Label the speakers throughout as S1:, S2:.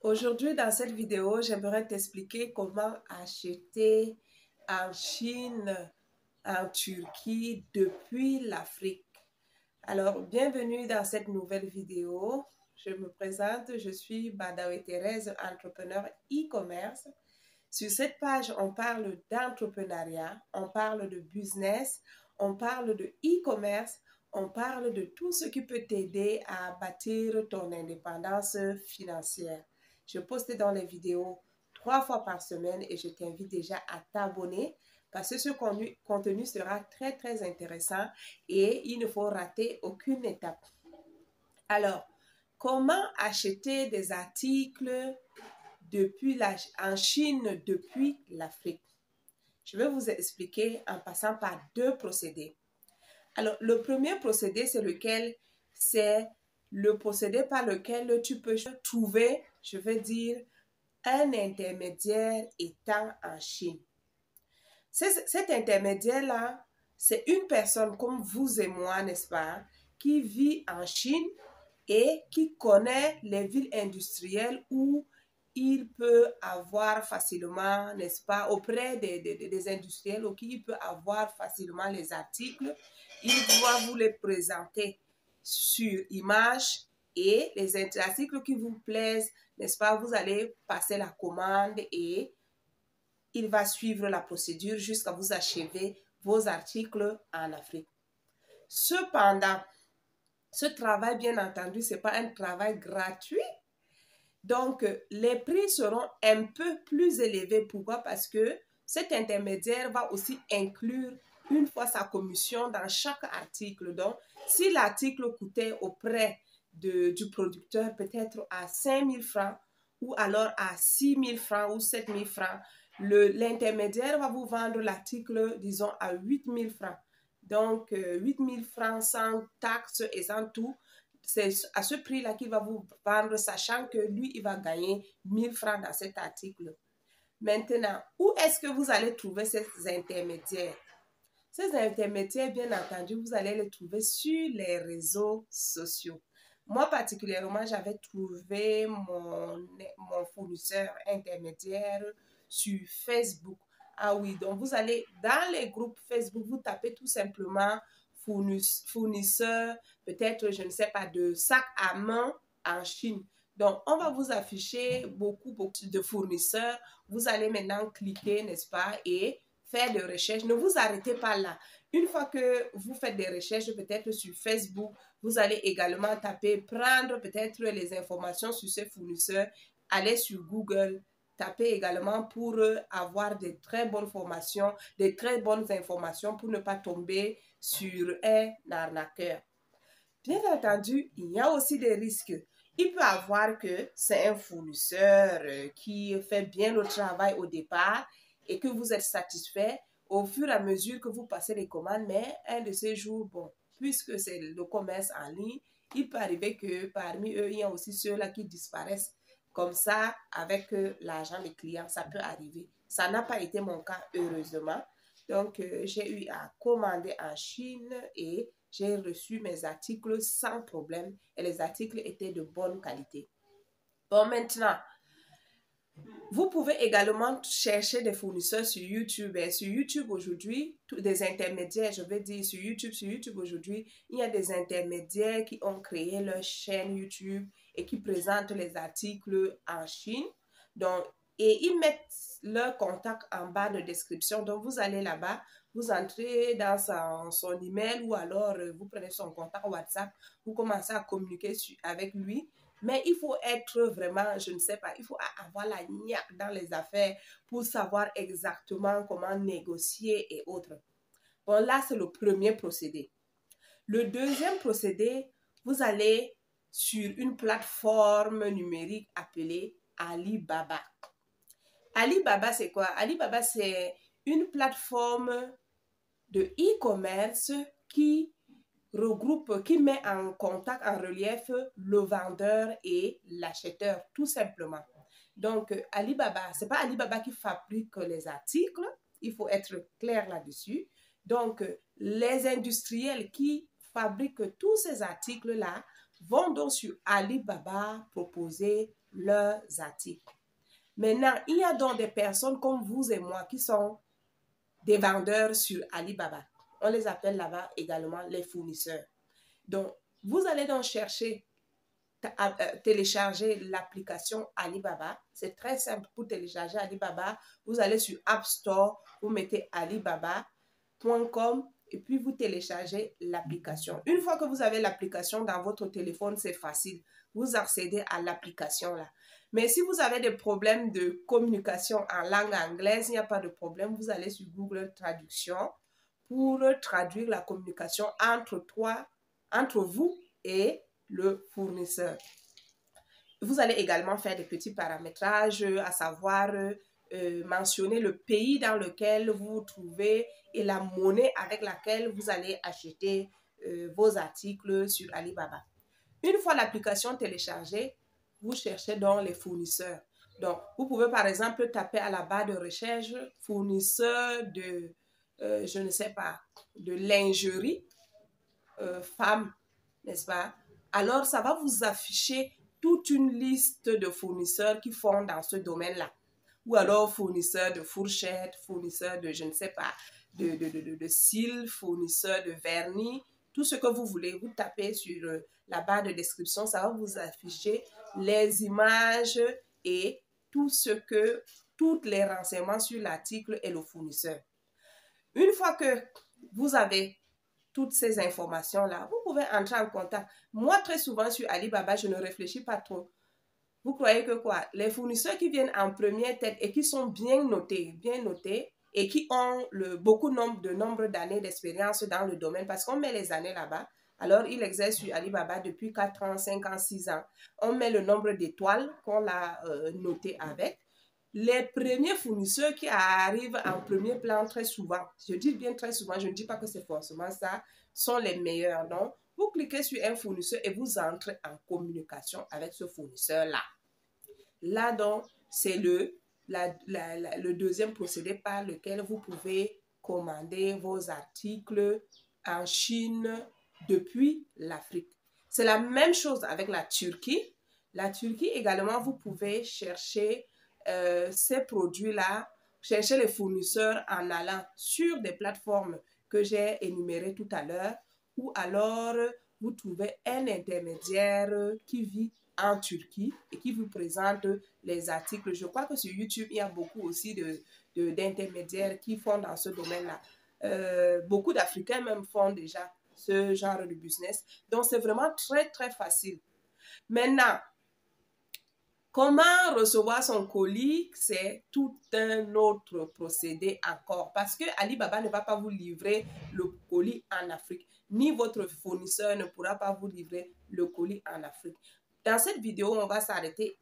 S1: Aujourd'hui, dans cette vidéo, j'aimerais t'expliquer comment acheter en Chine, en Turquie, depuis l'Afrique. Alors, bienvenue dans cette nouvelle vidéo. Je me présente, je suis Badawi Thérèse, entrepreneur e-commerce. Sur cette page, on parle d'entrepreneuriat, on parle de business, on parle de e-commerce, on parle de tout ce qui peut t'aider à bâtir ton indépendance financière. Je poste dans les vidéos 3 fois par semaine et je t'invite déjà à t'abonner parce que ce contenu sera très intéressant et il ne faut rater aucune étape. Alors, comment acheter des articles en Chine depuis l'Afrique? Je vais vous expliquer en passant par deux procédés. Alors, le premier procédé, c'est le procédé par lequel tu peux trouver, je veux dire, un intermédiaire étant en Chine. Cet intermédiaire-là, c'est une personne comme vous et moi, n'est-ce pas, qui vit en Chine et qui connaît les villes industrielles où il peut avoir facilement, n'est-ce pas, auprès des industriels, qui il peut avoir facilement les articles. Il doit vous les présenter sur image et les articles qui vous plaisent, n'est-ce pas, vous allez passer la commande et il va suivre la procédure jusqu'à vous achever vos articles en Afrique. Cependant, ce travail, bien entendu, ce n'est pas un travail gratuit. Donc, les prix seront un peu plus élevés. Pourquoi? Parce que cet intermédiaire va aussi inclure une fois sa commission dans chaque article. Donc, si l'article coûtait auprès du producteur peut-être à 5 000 francs ou alors à 6 000 francs ou 7 000 francs, l'intermédiaire va vous vendre l'article, disons, à 8 000 francs. Donc, 8 000 francs sans taxes et sans tout. C'est à ce prix-là qu'il va vous vendre, sachant que lui, il va gagner 1000 francs dans cet article. Maintenant, où est-ce que vous allez trouver ces intermédiaires? Ces intermédiaires, bien entendu, vous allez les trouver sur les réseaux sociaux. Moi, particulièrement, j'avais trouvé mon fournisseur intermédiaire sur Facebook. Ah oui, donc vous allez dans les groupes Facebook, vous tapez tout simplement fournisseur, peut-être, je ne sais pas, de sacs à main en Chine. Donc, on va vous afficher beaucoup de fournisseurs. Vous allez maintenant cliquer, n'est-ce pas, et faire des recherches. Ne vous arrêtez pas là. Une fois que vous faites des recherches, peut-être sur Facebook, vous allez également taper, prendre peut-être les informations sur ces fournisseurs, aller sur Google, taper également pour avoir des très bonnes formations, des très bonnes informations pour ne pas tomber sur un arnaqueur. Bien entendu, il y a aussi des risques. Il peut avoir que c'est un fournisseur qui fait bien le travail au départ et que vous êtes satisfait au fur et à mesure que vous passez les commandes, mais un de ces jours, bon, puisque c'est le commerce en ligne, il peut arriver que parmi eux, il y a aussi ceux-là qui disparaissent. Comme ça, avec l'argent des clients, ça peut arriver. Ça n'a pas été mon cas, heureusement. Donc, j'ai eu à commander en Chine et j'ai reçu mes articles sans problème et les articles étaient de bonne qualité. Bon, maintenant, vous pouvez également chercher des fournisseurs sur YouTube. Et sur YouTube aujourd'hui, des intermédiaires, je veux dire sur YouTube aujourd'hui, il y a des intermédiaires qui ont créé leur chaîne YouTube et qui présentent les articles en Chine. Donc, et ils mettent leur contact en bas de description. Donc, vous allez là-bas, vous entrez dans son email ou alors vous prenez son contact WhatsApp, vous commencez à communiquer avec lui. Mais il faut être vraiment, je ne sais pas, il faut avoir la niaque dans les affaires pour savoir exactement comment négocier et autres. Bon, là, c'est le premier procédé. Le deuxième procédé, vous allez sur une plateforme numérique appelée Alibaba. Alibaba, c'est quoi? Alibaba, c'est une plateforme de e-commerce qui regroupe, qui met en contact, en relief le vendeur et l'acheteur, tout simplement. Donc, Alibaba, ce n'est pas Alibaba qui fabrique les articles, il faut être clair là-dessus. Donc, les industriels qui fabriquent tous ces articles-là vont donc sur Alibaba proposer leurs articles. Maintenant, il y a donc des personnes comme vous et moi qui sont des vendeurs sur Alibaba. On les appelle là-bas également les fournisseurs. Donc, vous allez donc chercher télécharger l'application Alibaba. C'est très simple pour télécharger Alibaba. Vous allez sur App Store, vous mettez alibaba.com et puis vous téléchargez l'application. Une fois que vous avez l'application dans votre téléphone, c'est facile. Vous accédez à l'application là. Mais si vous avez des problèmes de communication en langue anglaise, il n'y a pas de problème. Vous allez sur Google Traduction pour traduire la communication entre vous et le fournisseur. Vous allez également faire des petits paramétrages, à savoir mentionner le pays dans lequel vous vous trouvez et la monnaie avec laquelle vous allez acheter vos articles sur Alibaba. Une fois l'application téléchargée, vous cherchez donc les fournisseurs. Donc, vous pouvez par exemple taper à la barre de recherche fournisseur de, je ne sais pas, de lingerie femme, n'est-ce pas? Alors, ça va vous afficher toute une liste de fournisseurs qui font dans ce domaine-là. Ou alors fournisseurs de fourchettes, fournisseurs de, je ne sais pas, de cils, fournisseurs de vernis, tout ce que vous voulez. Vous tapez sur la barre de description, ça va vous afficher les images et tous les renseignements sur l'article et le fournisseur. Une fois que vous avez toutes ces informations-là, vous pouvez entrer en contact. Moi, très souvent, sur Alibaba, je ne réfléchis pas trop. Vous croyez que quoi? Les fournisseurs qui viennent en première tête et qui sont bien notés et qui ont beaucoup de nombre d'années d'expérience dans le domaine, parce qu'on met les années là-bas. Alors, ils exercent sur Alibaba depuis 4 ans, 5 ans, 6 ans. On met le nombre d'étoiles qu'on a noté avec. Les premiers fournisseurs qui arrivent en premier plan très souvent, je dis bien très souvent, je ne dis pas que c'est forcément ça, sont les meilleurs, non? Vous cliquez sur un fournisseur et vous entrez en communication avec ce fournisseur-là. Là, donc, c'est le deuxième procédé par lequel vous pouvez commander vos articles en Chine depuis l'Afrique. C'est la même chose avec la Turquie. La Turquie également, vous pouvez chercher ces produits-là, chercher les fournisseurs en allant sur des plateformes que j'ai énumérées tout à l'heure, ou alors vous trouvez un intermédiaire qui vit en Turquie et qui vous présente les articles. Je crois que sur YouTube, il y a beaucoup aussi d'intermédiaires qui font dans ce domaine-là. Beaucoup d'Africains même font déjà ce genre de business. Donc, c'est vraiment très, très facile. Maintenant, comment recevoir son colis, c'est tout un autre procédé encore. Parce que Alibaba ne va pas vous livrer le colis en Afrique. Ni votre fournisseur ne pourra pas vous livrer le colis en Afrique. Dans cette vidéo, on va s'arrêter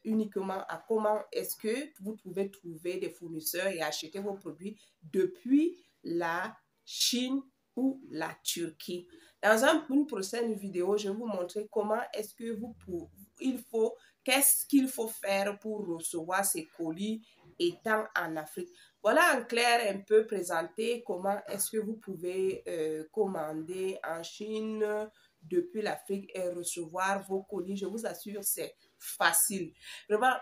S1: uniquement à comment est-ce que vous pouvez trouver des fournisseurs et acheter vos produits depuis la Chine ou la Turquie. Dans une prochaine vidéo, je vais vous montrer comment est-ce que qu'est-ce qu'il faut faire pour recevoir ces colis étant en Afrique. Voilà en clair un peu présenté comment est-ce que vous pouvez commander en Chine depuis l'Afrique et recevoir vos colis. Je vous assure, c'est facile. Vraiment,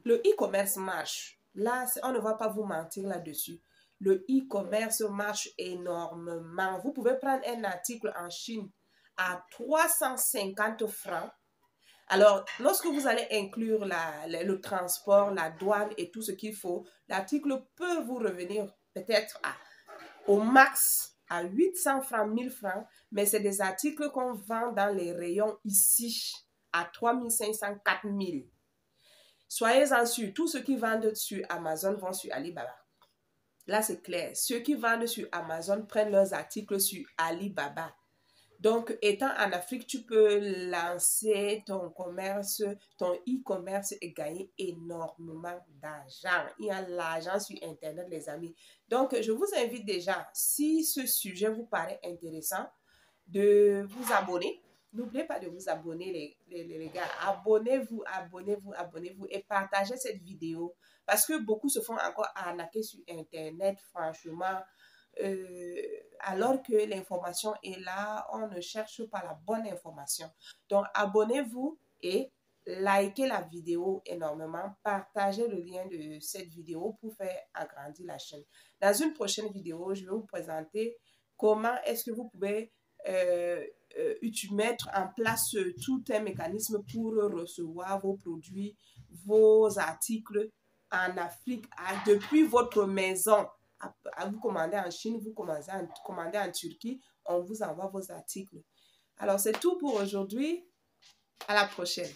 S1: le e-commerce marche. Là, on ne va pas vous mentir là-dessus. Le e-commerce marche énormément. Vous pouvez prendre un article en Chine à 350 francs. Alors, lorsque vous allez inclure le transport, la douane et tout ce qu'il faut, l'article peut vous revenir peut-être au max à 800 francs, 1000 francs, mais c'est des articles qu'on vend dans les rayons ici à 3500, 4000. Soyez-en sûrs, tous ceux qui vendent sur Amazon vont sur Alibaba. Là, c'est clair. Ceux qui vendent sur Amazon prennent leurs articles sur Alibaba. Donc, étant en Afrique, tu peux lancer ton commerce, ton e-commerce et gagner énormément d'argent. Il y a l'argent sur Internet, les amis. Donc, je vous invite déjà, si ce sujet vous paraît intéressant, de vous abonner. N'oubliez pas de vous abonner, les gars. Abonnez-vous, abonnez-vous, abonnez-vous et partagez cette vidéo parce que beaucoup se font encore arnaquer sur Internet, franchement. alors que l'information est là, on ne cherche pas la bonne information. Donc, abonnez-vous et likez la vidéo énormément. Partagez le lien de cette vidéo pour faire agrandir la chaîne. Dans une prochaine vidéo, je vais vous présenter comment est-ce que vous pouvez mettre en place tout un mécanisme pour recevoir vos produits, vos articles en Afrique depuis votre maison. Vous commandez en Chine, vous commandez en Turquie, on vous envoie vos articles. Alors, c'est tout pour aujourd'hui. À la prochaine.